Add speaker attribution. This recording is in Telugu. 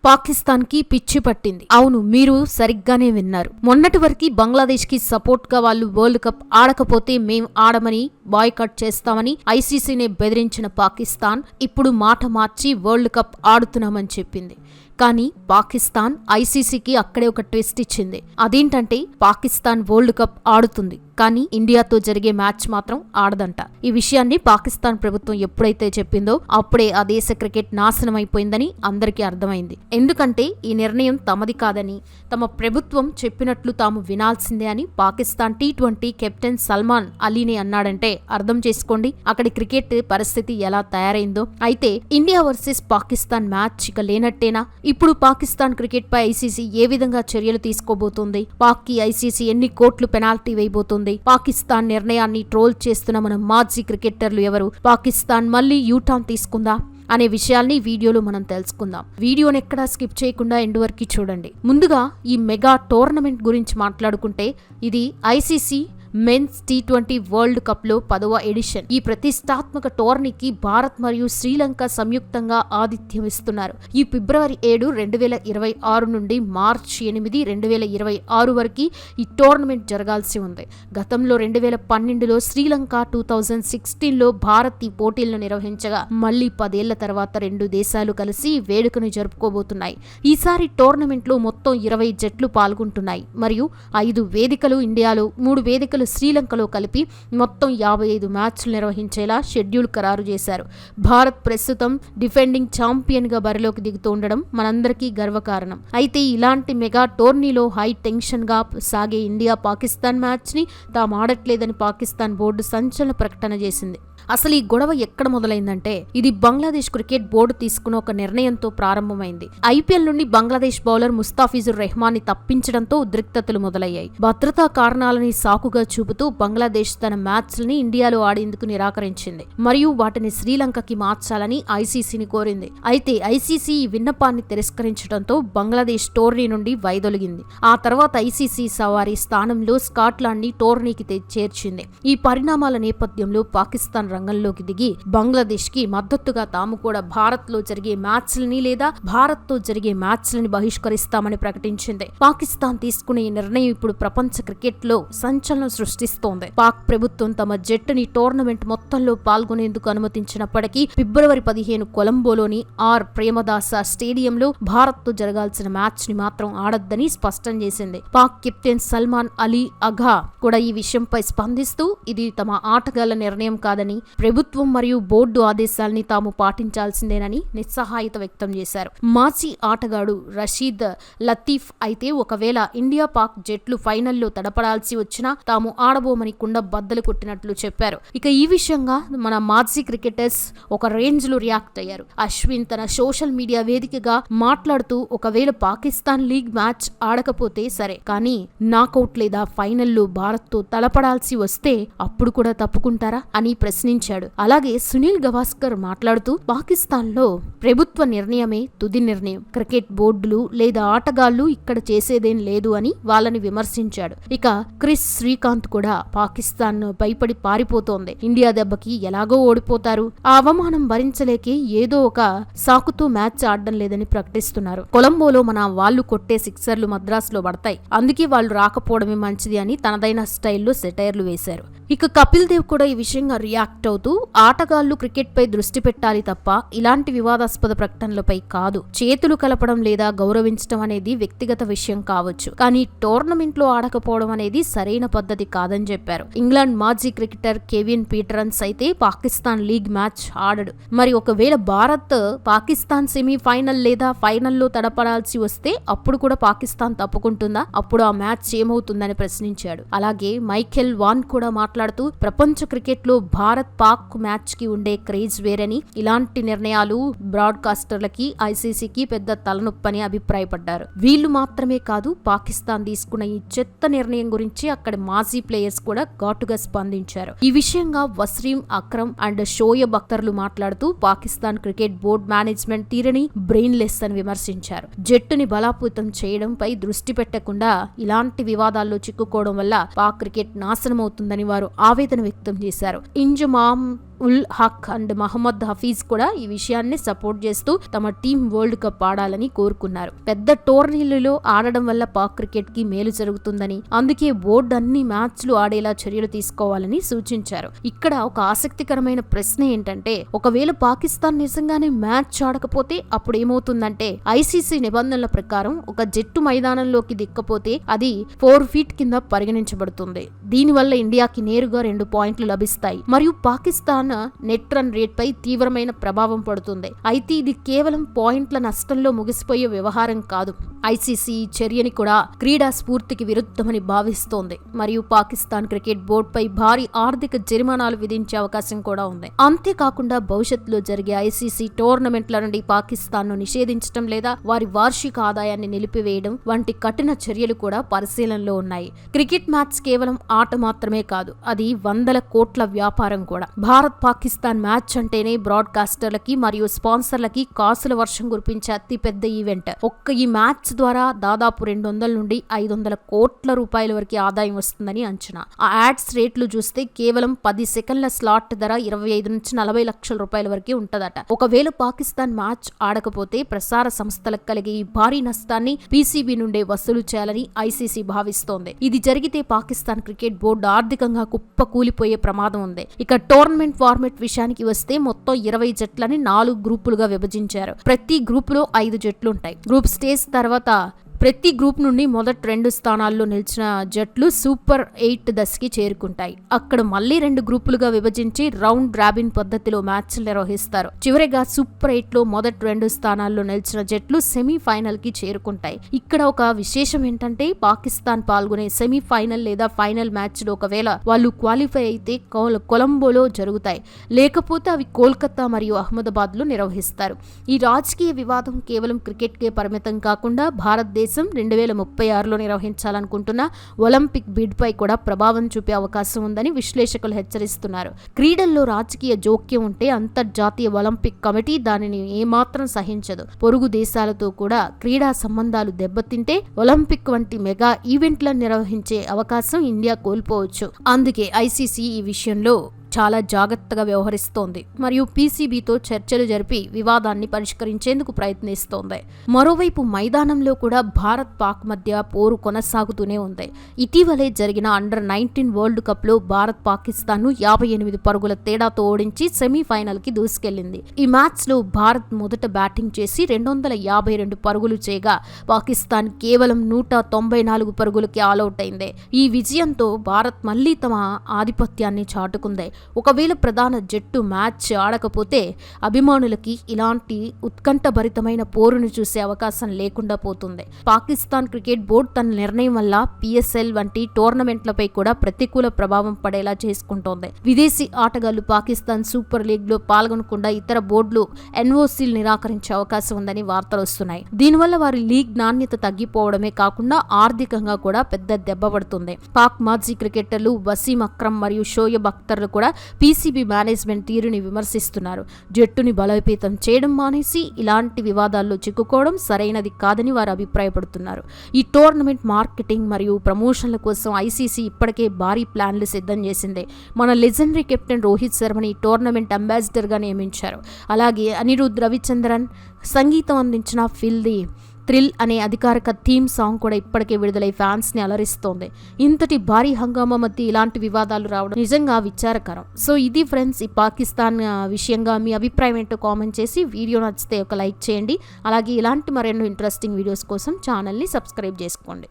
Speaker 1: పాకిస్తాన్ కి పిచ్చి పట్టింది. అవును, మీరు సరిగ్గానే విన్నారు. మొన్నటి వరకు బంగ్లాదేశ్ కి సపోర్ట్ గా వాళ్ళు వరల్డ్ కప్ ఆడకపోతే మేం ఆడమని బాయ్కాట్ చేస్తామని ఐసీసీనే బెదిరించిన పాకిస్తాన్ ఇప్పుడు మాట మార్చి వరల్డ్ కప్ ఆడుతున్నామని చెప్పింది. కానీ పాకిస్తాన్ ఐసీసీకి అక్కడే ఒక ట్విస్ట్ ఇచ్చింది. అదేంటంటే పాకిస్తాన్ వరల్డ్ కప్ ఆడుతుంది, కానీ ఇండియాతో జరిగే మ్యాచ్ మాత్రం ఆడదంట. ఈ విషయాన్ని పాకిస్తాన్ ప్రభుత్వం ఎప్పుడైతే చెప్పిందో అప్పుడే ఆ దేశ క్రికెట్ నాశనం అయిపోయిందని అందరికీ అర్థమైంది. ఎందుకంటే ఈ నిర్ణయం తమది కాదని, తమ ప్రభుత్వం చెప్పినట్లు తాము వినాల్సిందే అని పాకిస్తాన్ T20 కెప్టెన్ సల్మాన్ అలీనే అన్నాడంటే అర్థం చేసుకోండి అక్కడి క్రికెట్ పరిస్థితి ఎలా తయారైందో. అయితే ఇండియా వర్సెస్ పాకిస్తాన్ మ్యాచ్ ఇక లేనట్టేనా? ఇప్పుడు పాకిస్తాన్ క్రికెట్ పై ఐసీసీ ఏ విధంగా చర్యలు తీసుకోబోతోంది? పాక్ కి ఐసీసీ ఎన్ని కోట్లు పెనాల్టీ వేయబోతోంది? పాకిస్తాన్ నిర్ణయాన్ని ట్రోల్ చేస్తున్న మన మాజీ క్రికెటర్లు ఎవరు? పాకిస్తాన్ మళ్లీ యూటర్న్ తీసుకుందా అనే విషయాల్ని వీడియోలో మనం తెలుసుకుందాం. వీడియోని ఎక్కడా స్కిప్ చేయకుండా ఎండ్ వరకు చూడండి. ముందుగా ఈ మెగా టోర్నమెంట్ గురించి మాట్లాడుకుంటే ఇది ICC men's T20 world cup లో 10వ ఎడిషన్. ఈ ప్రతిష్టాత్మక టోర్నీకి భారత్ మరియు శ్రీలంక సంయుక్తంగా ఆతిథ్యం ఇస్తున్నారు. ఈ ఫిబ్రవరి 7, 2026 నుండి మార్చి 8, 2026 వరకు ఈ టోర్నమెంట్ జరగాల్సి ఉంది. గతంలో 2012లో శ్రీలంక, 2016లో భారత్ ఈ పోటీలను నిర్వహించగా మళ్లీ 10 ఏళ్ల తర్వాత రెండు దేశాలు కలిసి వేడుకను జరుపుకోబోతున్నాయి. ఈసారి టోర్నమెంట్ లో మొత్తం 20 జట్లు పాల్గొంటున్నాయి మరియు 5 వేదికలు ఇండియాలో, 3 వేదికలు శ్రీలంకలో కలిపి మొత్తం 55 మ్యాచ్లు నిర్వహించేలా షెడ్యూల్ ఖరారు చేశారు. భారత్ ప్రస్తుతం డిఫెండింగ్ ఛాంపియన్ గా బరిలోకి దిగుతూ ఉండడం మనందరికీ గర్వకారణం. అయితే ఇలాంటి మెగా టోర్నీలో హై టెన్షన్ గా సాగే ఇండియా పాకిస్తాన్ మ్యాచ్ ని తాము ఆడట్లేదని పాకిస్తాన్ బోర్డు సంచలన ప్రకటన చేసింది. అసలు ఈ గొడవ ఎక్కడ మొదలైందంటే ఇది బంగ్లాదేశ్ క్రికెట్ బోర్డు తీసుకున్న ఒక నిర్ణయంతో ప్రారంభమైంది. ఐపీఎల్ నుండి బంగ్లాదేశ్ బౌలర్ ముస్తాఫిజుర్ రెహమాన్ ని తప్పించడంతో ఉద్రిక్తతలు మొదలయ్యాయి. భద్రతా కారణాలని సాకుగా చూపుతూ బంగ్లాదేశ్ తన మ్యాచ్లని ఇండియాలో ఆడేందుకు నిరాకరించింది మరియు వాటిని శ్రీలంకకి మార్చాలని ఐసీసీని కోరింది. అయితే ఐసీసీ ఈ విన్నపాన్ని తిరస్కరించడంతో బంగ్లాదేశ్ టోర్నీ నుండి వైదొలిగింది. ఆ తర్వాత ఐసీసీ సవారీ స్థానంలో స్కాట్లాండ్ ని టోర్నీకి చేర్చింది. ఈ పరిణామాల నేపథ్యంలో పాకిస్తాన్ రంగంలోకి దిగి బంగ్లాదేశ్ కి మద్దతుగా తాము కూడా భారత్ లో జరిగే మ్యాచ్లని లేదా భారత్ తో జరిగే మ్యాచ్లని బహిష్కరిస్తామని ప్రకటించింది. పాకిస్తాన్ తీసుకునే ఈ నిర్ణయం ఇప్పుడు ప్రపంచ క్రికెట్ లో సంచలనం సృష్టిస్తోంది. పాక్ ప్రభుత్వం తమ జట్టుని టోర్నమెంట్ మొత్తంలో పాల్గొనేందుకు అనుమతించినప్పటికీ ఫిబ్రవరి 15 కొలంబోలోని ఆర్ ప్రేమదాస స్టేడియంలో భారత్ తో జరగాల్సిన మ్యాచ్ ని మాత్రం ఆడొద్దని స్పష్టం చేసింది. పాక్ కెప్టెన్ సల్మాన్ అలీ అఘా కూడా ఈ విషయంపై స్పందిస్తూ ఇది తమ ఆటగాళ్ల నిర్ణయం కాదని, ప్రభుత్వం మరియు బోర్డు ఆదేశాల్ని తాము పాటించాల్సిందేనని నిస్సహాయత వ్యక్తం చేశారు. మాజీ ఆటగాడు రషీద్ లతీఫ్ అయితే ఒకవేళ ఇండియా పాక్ జట్లు ఫైనల్లో తడపడాల్సి వచ్చినా తాము ఆడబోమని కుండ బద్దలు కొట్టినట్లు చెప్పారు. ఇక ఈ విషయంగా మన మాజీ క్రికెటర్స్ ఒక రేంజ్ లో రియాక్ట్ అయ్యారు. అశ్విన్ తన సోషల్ మీడియా వేదికగా మాట్లాడుతూ ఒకవేళ పాకిస్తాన్ లీగ్ మ్యాచ్ ఆడకపోతే సరే, కానీ నాకౌట్ లేదా ఫైనల్లో భారత్ తో తలపడాల్సి వస్తే అప్పుడు కూడా తప్పుకుంటారా అని ప్రశ్నించాడు. అలాగే సునీల్ గవాస్కర్ మాట్లాడుతూ పాకిస్తాన్ లో ప్రభుత్వ నిర్ణయమే తుది నిర్ణయం, క్రికెట్ బోర్డులు లేదా ఆటగాళ్లు ఇక్కడ చేసేదేం లేదు అని వాళ్ళని విమర్శించాడు. ఇక క్రిస్ శ్రీకాంత్ కూడా పాకిస్తాన్ భయపడి పారిపోతోంది, ఇండియా దెబ్బకి ఎలాగో ఓడిపోతారు, ఆ అవమానం భరించలేకే ఏదో ఒక సాకుతో మ్యాచ్ ఆడడం లేదని ప్రకటిస్తున్నారు. కొలంబోలో మన వాళ్ళు కొట్టే సిక్సర్లు మద్రాసులో పడతాయి, అందుకే వాళ్ళు రాకపోవడమే మంచిది అని తనదైన స్టైల్లో సెటైర్లు వేశారు. ఇక కపిల్ దేవ్ కూడా ఈ విషయంగా రియాక్ట్ అవుతూ ఆటగాళ్లు క్రికెట్ పై దృష్టి పెట్టాలి తప్ప ఇలాంటి వివాదాస్పద ప్రకటనలపై కాదు. చేతులు కలపడం లేదా గౌరవించడం అనేది వ్యక్తిగత విషయం కావచ్చు, కానీ టోర్నమెంట్ లో ఆడకపోవడం అనేది సరైన పద్ధతి కాదని చెప్పారు. ఇంగ్లాండ్ మాజీ క్రికెటర్ కెవిన్ పీటరన్స్ అయితే పాకిస్తాన్ లీగ్ మ్యాచ్ ఆడడు, మరి ఒకవేళ భారత్ పాకిస్తాన్ సెమీఫైనల్ లేదా ఫైనల్లో తడపడాల్సి వస్తే అప్పుడు కూడా పాకిస్తాన్ తప్పుకుంటుందా? అప్పుడు ఆ మ్యాచ్ ఏమవుతుందని ప్రశ్నించాడు. అలాగే మైఖేల్ వాన్ కూడా మాట్లాడుతూ ప్రపంచ క్రికెట్ లో భారత్ పాక్ మ్యాచ్ కి ఉండే క్రేజ్ వేరని, ఇలాంటి నిర్ణయాలు బ్రాడ్కాస్టర్లకి ఐసీసీకి పెద్ద తలనొప్పని అభిప్రాయపడ్డారు. వీళ్లు మాత్రమే కాదు, పాకిస్తాన్ తీసుకున్న ఈ చెత్త నిర్ణయం గురించి అక్కడి మాజీ ప్లేయర్స్ కూడా ఘాటుగా స్పందించారు. ఈ విషయంగా వసీం అక్రమ్ అండ్ షోయబ్ అఖ్తర్లు మాట్లాడుతూ పాకిస్తాన్ క్రికెట్ బోర్డు మేనేజ్మెంట్ తీరుని బ్రెయిన్లెస్ అని విమర్శించారు. జట్టుని బలోపేతం చేయడంపై దృష్టి పెట్టకుండా ఇలాంటి వివాదాల్లో చిక్కుకోవడం వల్ల పాక్ క్రికెట్ నాశనం అవుతుందని వారు ఆవేదన వ్యక్తం చేశారు. ఇంజమామ్ ఉల్ హక్ అండ్ మహమ్మద్ హఫీజ్ కూడా ఈ విషయాన్ని సపోర్ట్ చేస్తూ తమ టీం వరల్డ్ కప్ ఆడాలని కోరుకున్నారు. పెద్ద టోర్నీలలో ఆడడం వల్ల పాక్ క్రికెట్ కి మేలు జరుగుతుందని, అందుకే బోర్డు అన్ని మ్యాచ్లు ఆడేలా చర్యలు తీసుకోవాలని సూచించారు. ఇక్కడ ఒక ఆసక్తికరమైన ప్రశ్న ఏంటంటే, ఒకవేళ పాకిస్తాన్ నిజంగానే మ్యాచ్ ఆడకపోతే అప్పుడు ఏమవుతుందంటే, ఐసీసీ నిబంధనల ప్రకారం ఒక జట్టు మైదానంలోకి దిక్కపోతే అది 4 ఫీట్ కింద పరిగణించబడుతుంది. దీనివల్ల ఇండియాకి నేరుగా 2 పాయింట్లు లభిస్తాయి మరియు పాకిస్తాన్ నెట్ రన్ రేట్ పై తీవ్రమైన ప్రభావం పడుతుంది. అయితే ఇది కేవలం పాయింట్ల నష్టంలో ముగిసిపోయే వ్యవహారం కాదు. ఐసీసీ చర్యని కూడా క్రీడా స్ఫూర్తికి విరుద్ధమని భావిస్తోంది మరియు పాకిస్తాన్ క్రికెట్ బోర్డు పై భారీ ఆర్థిక జరిమానాలు విధించే అవకాశం కూడా ఉంది. అంతేకాకుండా భవిష్యత్తులో జరిగే ఐసీసీ టోర్నమెంట్ల నుండి పాకిస్తాన్ ను నిషేధించడం లేదా వారి వార్షిక ఆదాయాన్ని నిలిపివేయడం వంటి కఠిన చర్యలు కూడా పరిశీలనలో ఉన్నాయి. క్రికెట్ మ్యాచ్ కేవలం ఆట మాత్రమే కాదు, అది వందల కోట్ల వ్యాపారం కూడా. భారత్ పాకిస్తాన్ మ్యాచ్ అంటేనే బ్రాడ్కాస్టర్లకి మరియు స్పాన్సర్లకి కాసుల వర్షం కురిపించే అతిపెద్ద ఈవెంట్. ఒక్క ఈ మ్యాచ్ ద్వారా దాదాపు 200 నుండి 500 కోట్ల రూపాయల వరకు ఆదాయం వస్తుందని అంచనా. ఆ యాడ్స్ రేట్లు చూస్తే కేవలం 10 సెకండ్ల స్లాట్ ధర 25 నుంచి 40 లక్షల రూపాయల వరకు ఉంటదట. ఒకవేళ పాకిస్తాన్ మ్యాచ్ ఆడకపోతే ప్రసార సంస్థలకు కలిగే ఈ భారీ నష్టాన్ని పీసీబీ నుండే వసూలు చేయాలని ఐసీసీ భావిస్తోంది. ఇది జరిగితే పాకిస్తాన్ క్రికెట్ బోర్డు ఆర్థికంగా కుప్పకూలిపోయే ప్రమాదం ఉంది. ఇక టోర్నమెంట్ ఫార్మెట్ విషయానికి వస్తే మొత్తం 20 జట్లని 4 గ్రూపులుగా విభజించారు. ప్రతి గ్రూపులో 5 జట్లుంటాయి. గ్రూప్ స్టేజ్ తర్వాత ప్రతి గ్రూప్ నుండి మొదటి 2 స్థానాల్లో నిలిచిన జట్లు సూపర్ 8 దశకి చేరుకుంటాయి. అక్కడ మళ్లీ 2 గ్రూపులుగా విభజించి రౌండ్ రాబిన్ పద్ధతిలో మ్యాచ్లు నిర్వహిస్తారు. చివరిగా సూపర్ 8 లో మొదటి 2 స్థానాల్లో నిలిచిన జట్లు సెమీఫైనల్ కి చేరుకుంటాయి. ఇక్కడ ఒక విశేషం ఏంటంటే, పాకిస్తాన్ పాల్గొనే సెమీఫైనల్ లేదా ఫైనల్ మ్యాచ్లు ఒకవేళ వాళ్ళు క్వాలిఫై అయితే కొలంబోలో జరుగుతాయి, లేకపోతే అవి కోల్కతా మరియు అహ్మదాబాద్ లో నిర్వహిస్తారు. ఈ రాజకీయ వివాదం కేవలం క్రికెట్ కే పరిమితం కాకుండా భారతదేశం 2036లో నిర్వహించాలనుకుంటున్న ఒలింపిక్ బిడ్ పై కూడా ప్రభావం చూపే అవకాశం ఉందని విశ్లేషకులు హెచ్చరిస్తున్నారు. క్రీడల్లో రాజకీయ జోక్యం ఉంటే అంతర్జాతీయ ఒలింపిక్ కమిటీ దానిని ఏమాత్రం సహించదు. పొరుగు దేశాలతో కూడా క్రీడా సంబంధాలు దెబ్బతింటే ఒలింపిక్ వంటి మెగా ఈవెంట్లను నిర్వహించే అవకాశం ఇండియా కోల్పోవచ్చు. అందుకే ఐసీసీ ఈ విషయంలో చాలా జాగ్రత్తగా వ్యవహరిస్తోంది మరియు పీసీబీతో చర్చలు జరిపి వివాదాన్ని పరిష్కరించేందుకు ప్రయత్నిస్తోంది. మరోవైపు మైదానంలో కూడా భారత్ పాక్ మధ్య పోరు కొనసాగుతూనే ఉంది. ఇటీవలే జరిగిన అండర్-19 వరల్డ్ కప్ లో భారత్ పాకిస్తాన్ ను 58 పరుగుల తేడాతో ఓడించి సెమీఫైనల్ కి దూసుకెళ్లింది. ఈ మ్యాచ్ లో భారత్ మొదట బ్యాటింగ్ చేసి 252 పరుగులు చేయగా పాకిస్తాన్ కేవలం 194 పరుగులకి ఆలౌట్ అయింది. ఈ విజయంతో భారత్ మళ్లీ తమ ఆధిపత్యాన్ని చాటుకుంది. ఒకవేళ ప్రధాన జట్టు మ్యాచ్ ఆడకపోతే అభిమానులకి ఇలాంటి ఉత్కంఠభరితమైన పోరును చూసే అవకాశం లేకుండా పోతుంది. పాకిస్తాన్ క్రికెట్ బోర్డు తన నిర్ణయం వల్ల పిఎస్ఎల్ వంటి టోర్నమెంట్లపై కూడా ప్రతికూల ప్రభావం పడేలా చేసుకుంటోంది. విదేశీ ఆటగాళ్లు పాకిస్తాన్ సూపర్ లీగ్ లో పాల్గొనకుండా ఇతర బోర్డులు ఎన్ఓసీలు నిరాకరించే అవకాశం ఉందని వార్తలు వస్తున్నాయి. దీనివల్ల వారి లీగ్ నాణ్యత తగ్గిపోవడమే కాకుండా ఆర్థికంగా కూడా పెద్ద దెబ్బ పడుతుంది. పాక్ మాజీ క్రికెటర్లు వసీం అక్రమ్ మరియు షోయబ్ అఖ్తర్లు కూడా పీసీబీ మేనేజ్మెంట్ తీరుని విమర్శిస్తున్నారు. జట్టుని బలోపేతం చేయడం మానేసి ఇలాంటి వివాదాల్లో చిక్కుకోవడం సరైనది కాదని వారు అభిప్రాయపడుతున్నారు. ఈ టోర్నమెంట్ మార్కెటింగ్ మరియు ప్రమోషన్ల కోసం ఐసీసీ ఇప్పటికే భారీ ప్లాన్లు సిద్ధం చేసింది. మన లెజెండరీ కెప్టెన్ రోహిత్ శర్మని టోర్నమెంట్ అంబాసిడర్ గా నియమించారు. అలాగే అనిరుద్ రవిచంద్రన్ సంగీతం అందించిన ఫిల్ ది థ్రిల్ అనే అధికారిక థీమ్ సాంగ్ కూడా ఇప్పటికే విడుదలై ఫ్యాన్స్ ని అలరిస్తోంది. ఇంతటి భారీ హంగామా మధ్య ఇలాంటి వివాదాలు రావడం నిజంగా విచారకరం. సో ఇది ఫ్రెండ్స్, ఈ పాకిస్తాన్ విషయంగా మీ అభిప్రాయం ఏంటో కామెంట్ చేసి వీడియో నచ్చితే ఒక లైక్ చేయండి. అలాగే ఇలాంటి మరెన్నో ఇంట్రెస్టింగ్ వీడియోస్ కోసం ఛానల్ని సబ్స్క్రైబ్ చేసుకోండి.